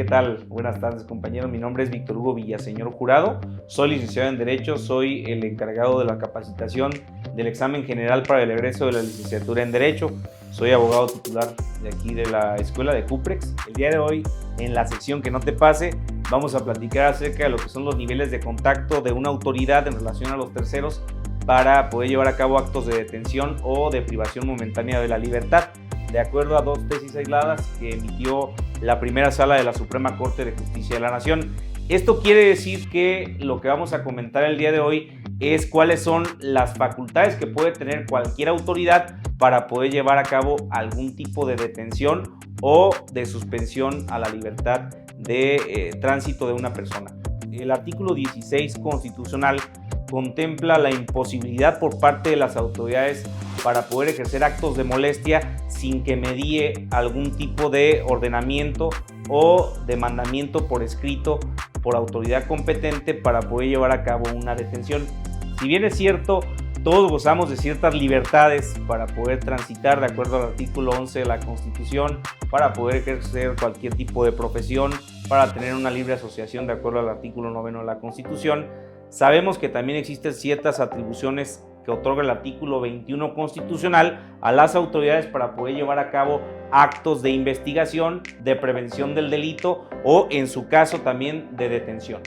tal? Buenas tardes, compañeros. Mi nombre es Víctor Hugo Villaseñor Jurado. Soy licenciado en Derecho, soy el encargado de la capacitación del examen general para el egreso de la licenciatura en Derecho. Soy abogado titular de aquí de la escuela de CUPREX. El día de hoy, en la sección Que no te pase, vamos a platicar acerca de lo que son los niveles de contacto de una autoridad en relación a los terceros para poder llevar a cabo actos de detención o de privación momentánea de la libertad, de acuerdo a dos tesis aisladas que emitió la primera sala de la Suprema Corte de Justicia de la Nación. Esto quiere decir que lo que vamos a comentar el día de hoy es cuáles son las facultades que puede tener cualquier autoridad para poder llevar a cabo algún tipo de detención o de suspensión a la libertad de tránsito de una persona. El artículo 16 constitucional contempla la imposibilidad por parte de las autoridades para poder ejercer actos de molestia sin que medie algún tipo de ordenamiento o de mandamiento por escrito por autoridad competente para poder llevar a cabo una detención. Si bien es cierto, todos gozamos de ciertas libertades para poder transitar de acuerdo al artículo 11 de la Constitución, para poder ejercer cualquier tipo de profesión, para tener una libre asociación de acuerdo al artículo 9 de la Constitución, sabemos que también existen ciertas atribuciones que otorga el artículo 21 constitucional a las autoridades para poder llevar a cabo actos de investigación, de prevención del delito o, en su caso, también de detención.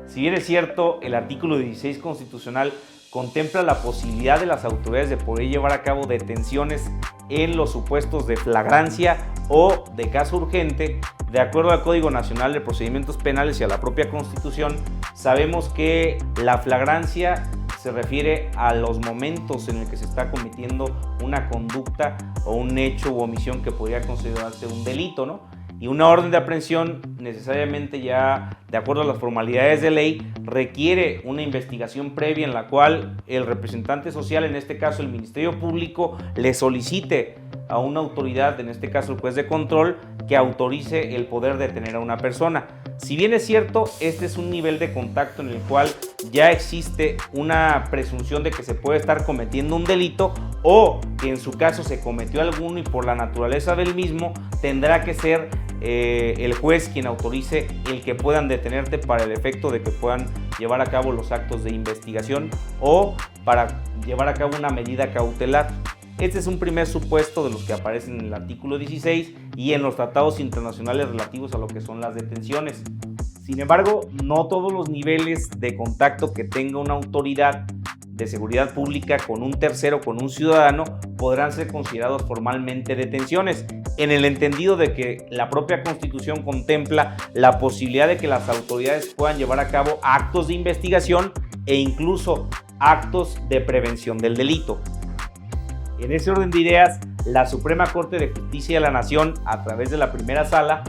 Si bien es cierto, el artículo 16 constitucional contempla la posibilidad de las autoridades de poder llevar a cabo detenciones en los supuestos de flagrancia o de caso urgente, de acuerdo al Código Nacional de Procedimientos Penales y a la propia Constitución, sabemos que la flagrancia se refiere a los momentos en el que se está cometiendo una conducta o un hecho u omisión que podría considerarse un delito, ¿no? Y una orden de aprehensión necesariamente ya, de acuerdo a las formalidades de ley, requiere una investigación previa en la cual el representante social, en este caso el Ministerio Público, le solicite a una autoridad, en este caso el juez de control, que autorice el poder detener a una persona. Si bien es cierto, este es un nivel de contacto en el cual ya existe una presunción de que se puede estar cometiendo un delito o que en su caso se cometió alguno y por la naturaleza del mismo tendrá que ser el juez quien autorice el que puedan detenerte para el efecto de que puedan llevar a cabo los actos de investigación o para llevar a cabo una medida cautelar. Este es un primer supuesto de los que aparecen en el artículo 16 y en los tratados internacionales relativos a lo que son las detenciones. Sin embargo, no todos los niveles de contacto que tenga una autoridad de seguridad pública con un tercero, con un ciudadano, podrán ser considerados formalmente detenciones, en el entendido de que la propia Constitución contempla la posibilidad de que las autoridades puedan llevar a cabo actos de investigación e incluso actos de prevención del delito. En ese orden de ideas, la Suprema Corte de Justicia de la Nación, a través de la primera sala,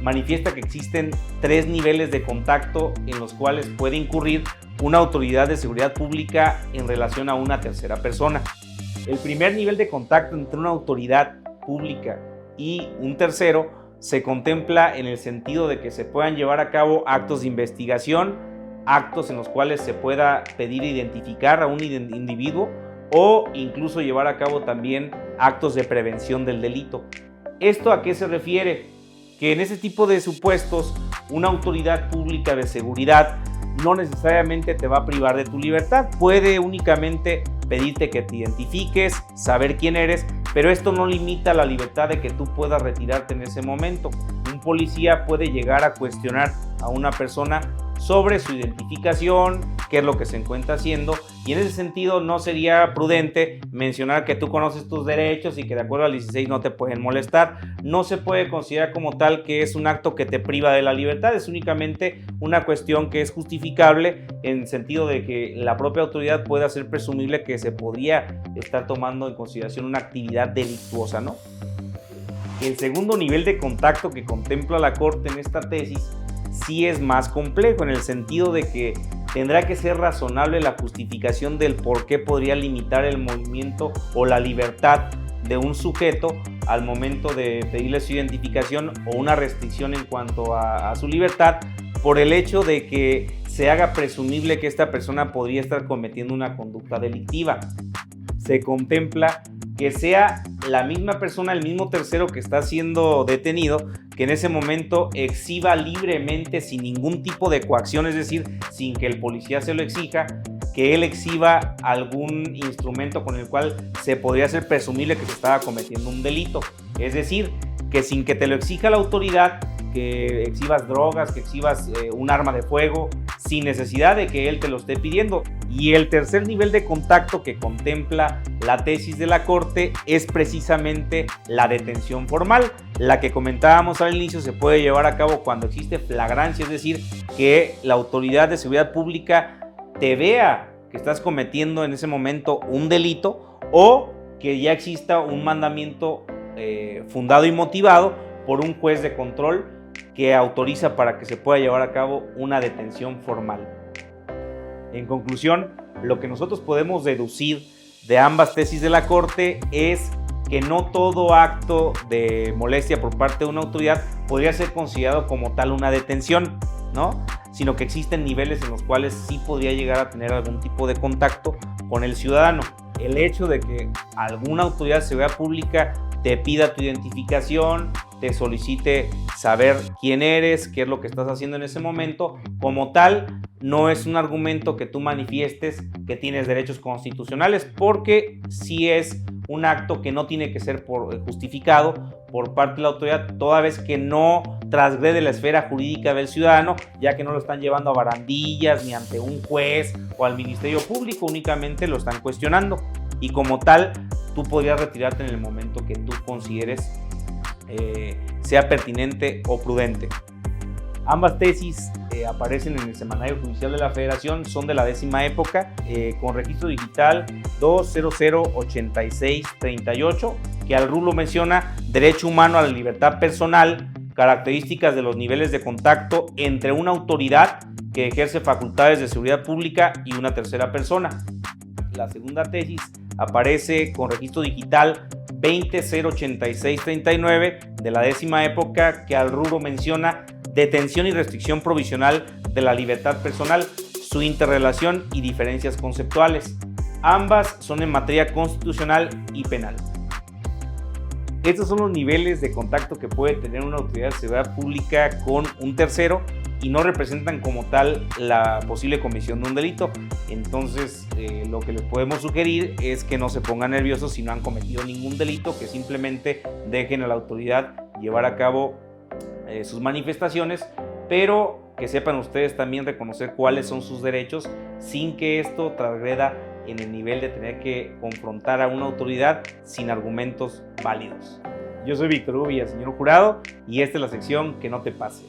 manifiesta que existen tres niveles de contacto en los cuales puede incurrir una autoridad de seguridad pública en relación a una tercera persona. El primer nivel de contacto entre una autoridad pública y un tercero se contempla en el sentido de que se puedan llevar a cabo actos de investigación, actos en los cuales se pueda pedir identificar a un individuo o incluso llevar a cabo también actos de prevención del delito. ¿Esto a qué se refiere? Que en ese tipo de supuestos, una autoridad pública de seguridad no necesariamente te va a privar de tu libertad, puede únicamente pedirte que te identifiques, saber quién eres, pero esto no limita la libertad de que tú puedas retirarte en ese momento. Un policía puede llegar a cuestionar a una persona sobre su identificación, qué es lo que se encuentra haciendo, y en ese sentido no sería prudente mencionar que tú conoces tus derechos y que de acuerdo al 16 no te pueden molestar. No se puede considerar como tal que es un acto que te priva de la libertad, es únicamente una cuestión que es justificable en el sentido de que la propia autoridad puede hacer presumible que se podría estar tomando en consideración una actividad delictuosa, ¿no? El segundo nivel de contacto que contempla la Corte en esta tesis sí es más complejo, en el sentido de que tendrá que ser razonable la justificación del por qué podría limitar el movimiento o la libertad de un sujeto al momento de pedirle su identificación o una restricción en cuanto a su libertad por el hecho de que se haga presumible que esta persona podría estar cometiendo una conducta delictiva. Se contempla que sea la misma persona, el mismo tercero que está siendo detenido, que en ese momento exhiba libremente, sin ningún tipo de coacción, es decir, sin que el policía se lo exija, que él exhiba algún instrumento con el cual se podría ser presumible que se estaba cometiendo un delito. Es decir, que sin que te lo exija la autoridad, que exhibas drogas, que exhibas un arma de fuego, sin necesidad de que él te lo esté pidiendo. Y el tercer nivel de contacto que contempla la tesis de la Corte es precisamente la detención formal. La que comentábamos al inicio se puede llevar a cabo cuando existe flagrancia, es decir, que la autoridad de seguridad pública te vea que estás cometiendo en ese momento un delito, o que ya exista un mandamiento fundado y motivado por un juez de control que autoriza para que se pueda llevar a cabo una detención formal. En conclusión, lo que nosotros podemos deducir de ambas tesis de la Corte es que no todo acto de molestia por parte de una autoridad podría ser considerado como tal una detención, ¿no? Sino que existen niveles en los cuales sí podría llegar a tener algún tipo de contacto con el ciudadano. El hecho de que alguna autoridad de seguridad pública te pida tu identificación, te solicite saber quién eres, qué es lo que estás haciendo en ese momento, como tal, no es un argumento que tú manifiestes que tienes derechos constitucionales, porque sí es un acto que no tiene que ser justificado por parte de la autoridad, toda vez que no transgrede la esfera jurídica del ciudadano, ya que no lo están llevando a barandillas ni ante un juez o al Ministerio Público, únicamente lo están cuestionando, y como tal, tú podrías retirarte en el momento que tú consideres sea pertinente o prudente. Ambas tesis aparecen en el Semanario Judicial de la Federación, son de la 10ª época, con registro digital 2008638, que al RU lo menciona: derecho humano a la libertad personal, características de los niveles de contacto entre una autoridad que ejerce facultades de seguridad pública y una tercera persona. La segunda tesis aparece con registro digital 2008639 de la 10ª época, que al rubro menciona detención y restricción provisional de la libertad personal, su interrelación y diferencias conceptuales. Ambas son en materia constitucional y penal. Estos son los niveles de contacto que puede tener una autoridad de seguridad pública con un tercero y no representan como tal la posible comisión de un delito. Entonces, lo que les podemos sugerir es que no se pongan nerviosos si no han cometido ningún delito, que simplemente dejen a la autoridad llevar a cabo sus manifestaciones, pero que sepan ustedes también reconocer cuáles son sus derechos sin que esto transgreda en el nivel de tener que confrontar a una autoridad sin argumentos válidos. Yo soy Víctor Hugo Villaseñor Jurado y esta es la sección Que no te pase.